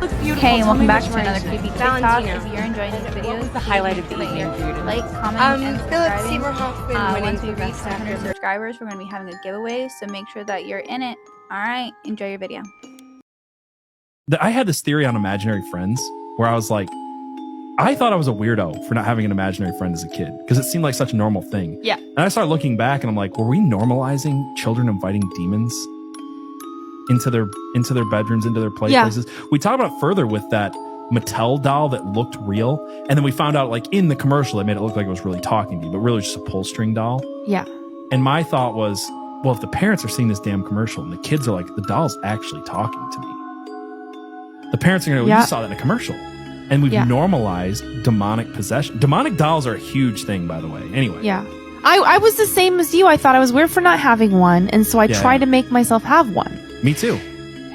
Looks beautiful. Hey, and Tell welcome me back which to one another is creepy Valentino. TikTok. If you're enjoying these videos, What was the highlight of the evening food? like, comment, and Philip subscribing. Seymour Hoffman winning Once we for reach Best 100 Actor. subscribers, we're going to be having a giveaway, so make sure that you're in it. All right, enjoy your video. I had this theory on imaginary friends where I was like, I thought I was a weirdo for not having an imaginary friend as a kid because it seemed like such a normal thing. Yeah. And I started looking back and I'm like, were we normalizing children inviting demons into their bedrooms, into their play places? We talked about it further with that Mattel doll that looked real. And then we found out like in the commercial, they made it look like it was really talking to you, but really just a pull string doll. Yeah. And my thought was, well, if the parents are seeing this damn commercial and the kids are like, the doll's actually talking to me, the parents are going to go, you saw that in a commercial. And we've normalized demonic possession. Demonic dolls are a huge thing, by the way. Anyway. Yeah. I was the same as you. I thought I was weird for not having one. And so I tried to make myself have one. Me too.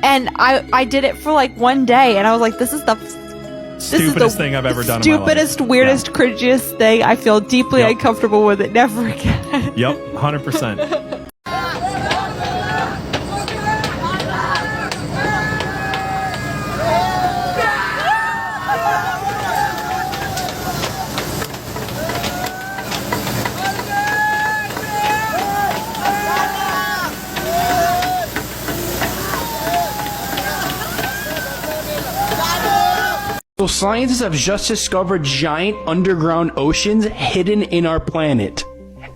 And I did it for like one day. And I was like, this is the stupidest thing I've ever done in my life. Stupidest, weirdest, cringiest thing. I feel deeply uncomfortable with it. Never again. Yep. 100%. So scientists have just discovered giant underground oceans hidden in our planet.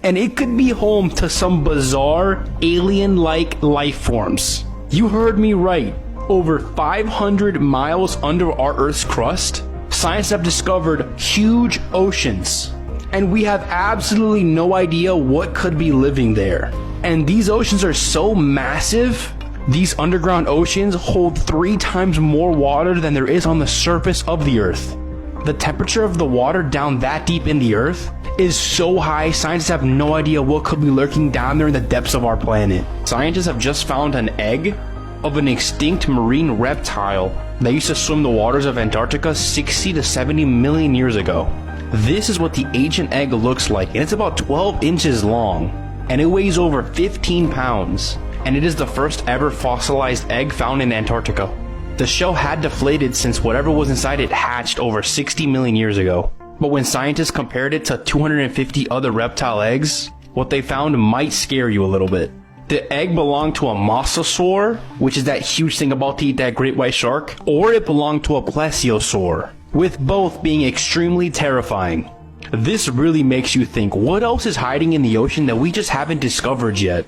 And it could be home to some bizarre, alien-like life forms. You heard me right. Over 500 miles under our Earth's crust, scientists have discovered huge oceans. And we have absolutely no idea what could be living there. And these oceans are so massive. These underground oceans hold 3 times more water than there is on the surface of the Earth. The temperature of the water down that deep in the Earth is so high, scientists have no idea what could be lurking down there in the depths of our planet. Scientists have just found an egg of an extinct marine reptile that used to swim the waters of Antarctica 60 to 70 million years ago. This is what the ancient egg looks like, and it's about 12 inches long, and it weighs over 15 pounds. And it is the first ever fossilized egg found in Antarctica. The shell had deflated since whatever was inside it hatched over 60 million years ago. But when scientists compared it to 250 other reptile eggs, what they found might scare you a little bit. The egg belonged to a mosasaur, which is that huge thing about to eat that great white shark, or it belonged to a plesiosaur, with both being extremely terrifying. This really makes you think, what else is hiding in the ocean that we just haven't discovered yet?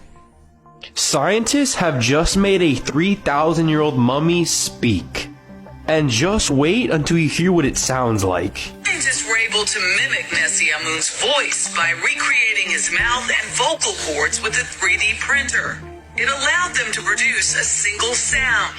Scientists have just made a 3,000-year-old mummy speak. And just wait until you hear what it sounds like. Scientists were able to mimic Nesyamun's voice by recreating his mouth and vocal cords with a 3D printer. It allowed them to produce a single sound.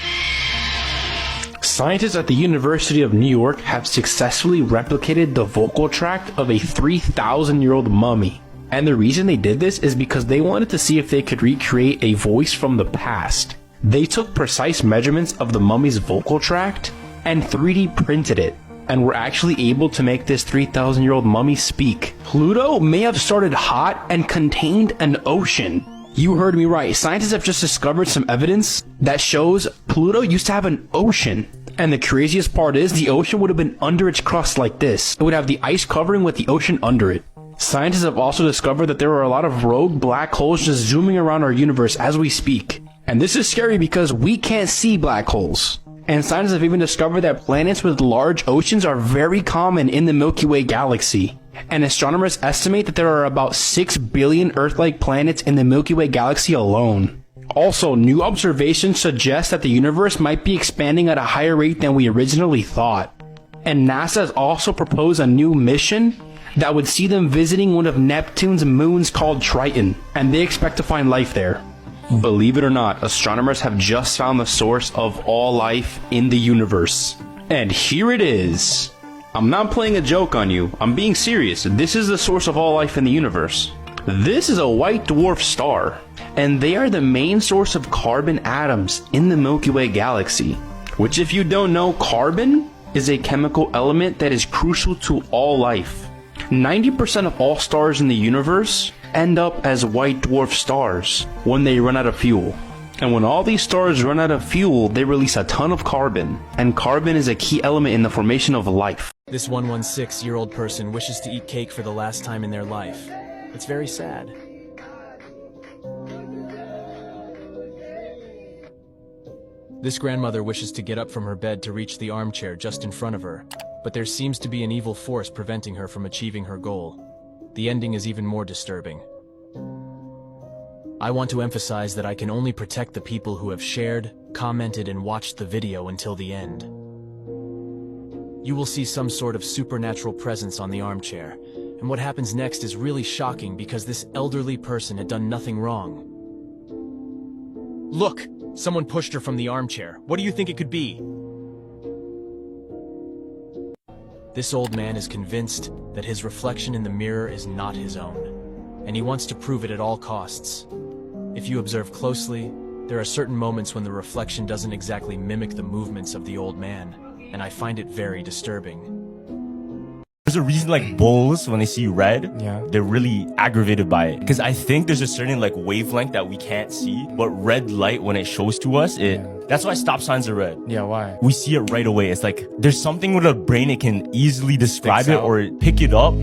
Scientists at the University of New York have successfully replicated the vocal tract of a 3,000-year-old mummy. And the reason they did this is because they wanted to see if they could recreate a voice from the past. They took precise measurements of the mummy's vocal tract and 3D printed it, and were actually able to make this 3,000-year-old mummy speak. Pluto may have started hot and contained an ocean. You heard me right. Scientists have just discovered some evidence that shows Pluto used to have an ocean. And the craziest part is the ocean would have been under its crust like this. It would have the ice covering with the ocean under it. Scientists have also discovered that there are a lot of rogue black holes just zooming around our universe as we speak. And this is scary because we can't see black holes. And scientists have even discovered that planets with large oceans are very common in the Milky Way galaxy. And astronomers estimate that there are about 6 billion Earth-like planets in the Milky Way galaxy alone. Also, new observations suggest that the universe might be expanding at a higher rate than we originally thought. And NASA has also proposed a new mission that would see them visiting one of Neptune's moons called Triton, and they expect to find life there. Believe it or not, astronomers have just found the source of all life in the universe. And here it is. I'm not playing a joke on you, I'm being serious. This is the source of all life in the universe. This is a white dwarf star, and they are the main source of carbon atoms in the Milky Way galaxy. Which, if you don't know, carbon is a chemical element that is crucial to all life. 90% of all stars in the universe end up as white dwarf stars when they run out of fuel. And when all these stars run out of fuel, they release a ton of carbon. And carbon is a key element in the formation of life. This 116-year-old person wishes to eat cake for the last time in their life. It's very sad. This grandmother wishes to get up from her bed to reach the armchair just in front of her, but there seems to be an evil force preventing her from achieving her goal. The ending is even more disturbing. I want to emphasize that I can only protect the people who have shared, commented, and watched the video until the end. You will see some sort of supernatural presence on the armchair, and what happens next is really shocking because this elderly person had done nothing wrong. Look! Someone pushed her from the armchair. What do you think it could be? This old man is convinced that his reflection in the mirror is not his own, and he wants to prove it at all costs. If you observe closely, there are certain moments when the reflection doesn't exactly mimic the movements of the old man, and I find it very disturbing. There's a reason like bulls, when they see red, they're really aggravated by it. Because I think there's a certain like wavelength that we can't see, but red light, when it shows to us, that's why stop signs are red. Yeah, why? We see it right away. It's like there's something with a brain, it can easily describe it or pick it up.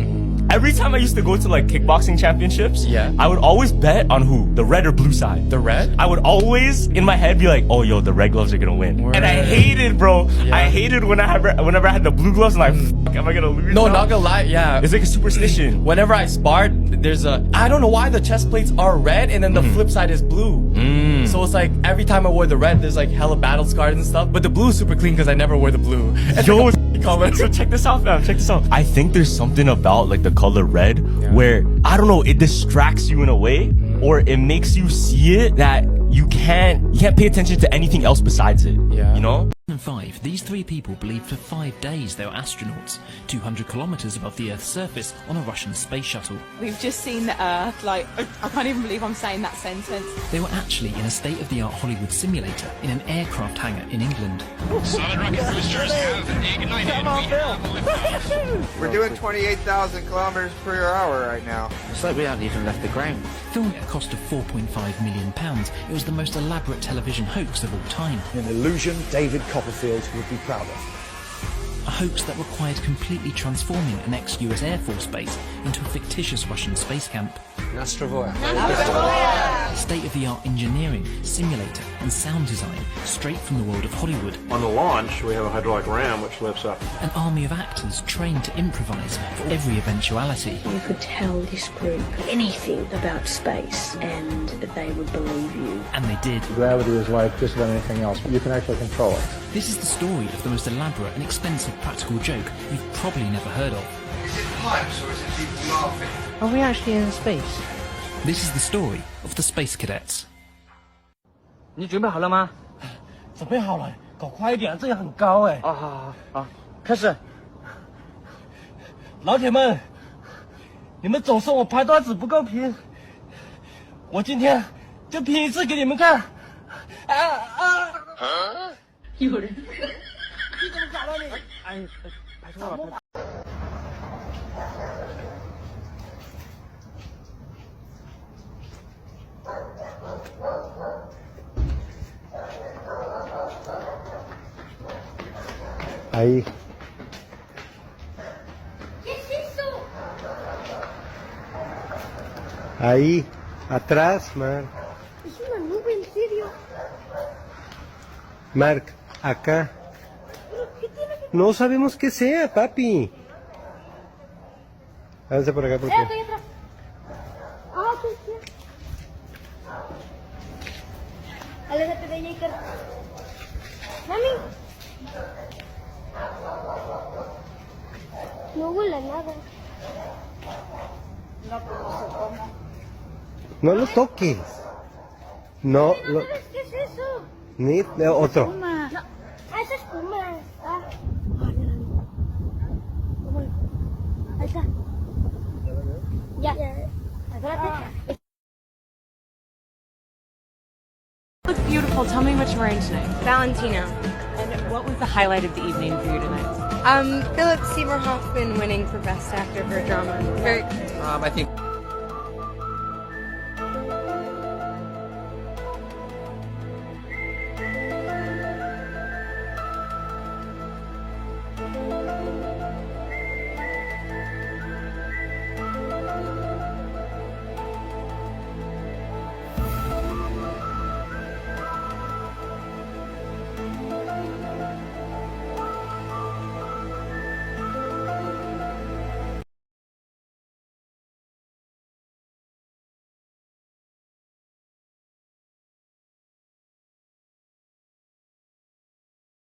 Every time I used to go to like kickboxing championships, I would always bet on who? The red or blue side. The red? I would always, in my head, be like, oh, yo, the red gloves are gonna win. Word. And I hated, bro. I hated whenever I had the blue gloves, I'm like, fuck, am I gonna lose? No, now? not gonna lie, yeah. It's like a superstition. Whenever I sparred, there's I don't know why the chest plates are red and then the flip side is blue. So it's like, every time I wore the red, there's like hella battle scars and stuff. But the blue is super clean because I never wore the blue. Yo, so check this out, fam. Check this out. I think there's something about like the color red where, I don't know, it distracts you in a way, or it makes you see it that you can't pay attention to anything else besides it. You know? 2005, these three people believed for 5 days they were astronauts, 200 kilometers above the Earth's surface on a Russian space shuttle. We've just seen the Earth, like, I can't even believe I'm saying that sentence. They were actually in a state-of-the-art Hollywood simulator in an aircraft hangar in England. Solid rocket boosters have ignited. Come on, Bill. We're doing 28,000 kilometers per hour right now. It's like we haven't even left the ground. Filmed at a cost of £4.5 million, it was the most elaborate television hoax of all time. An illusion David Copperfield would be proud of. A hoax that required completely transforming an ex-US Air Force base into a fictitious Russian space camp. Nastrovoya. State-of-the-art engineering, simulator and sound design straight from the world of Hollywood. On the launch, we have a hydraulic ram which lifts up. An army of actors trained to improvise for every eventuality. You could tell this group anything about space and they would believe you. And they did. Gravity is like just about anything else, but you can actually control it. This is the story of the most elaborate and expensive practical joke you've probably never heard of. Is it pipes or is it people laughing? Are we actually in space? This is the story of the Space Cadets. 你准备好了吗？准备好了，搞快一点，这也很高哎。好，开始。老铁们，你们总说我拍段子不够拼，我今天就拼一次给你们看。有人。你怎么搞的你？哎，拍错了。Ahí. ¿Qué es eso? Ahí, atrás, Mark. Es una nube, en serio. Mark, acá. ¿Pero qué tiene que... No sabemos qué sea, papi. Háganse por acá, porque... Estoy atrás. Ah, ¿qué es? Aléjate de ella, Iker. Mami. No huele a nada. No lo toques. No ¿No lo... sabes qué es eso? Ni otro. Espuma. No, es espuma. Ah. Ahí está. Ya. Espérate. Look beautiful. Tell me what you're wearing tonight. Valentino. And what was the highlight of the evening for you tonight? Philip Seymour Hoffman winning for Best Actor for a Drama. I think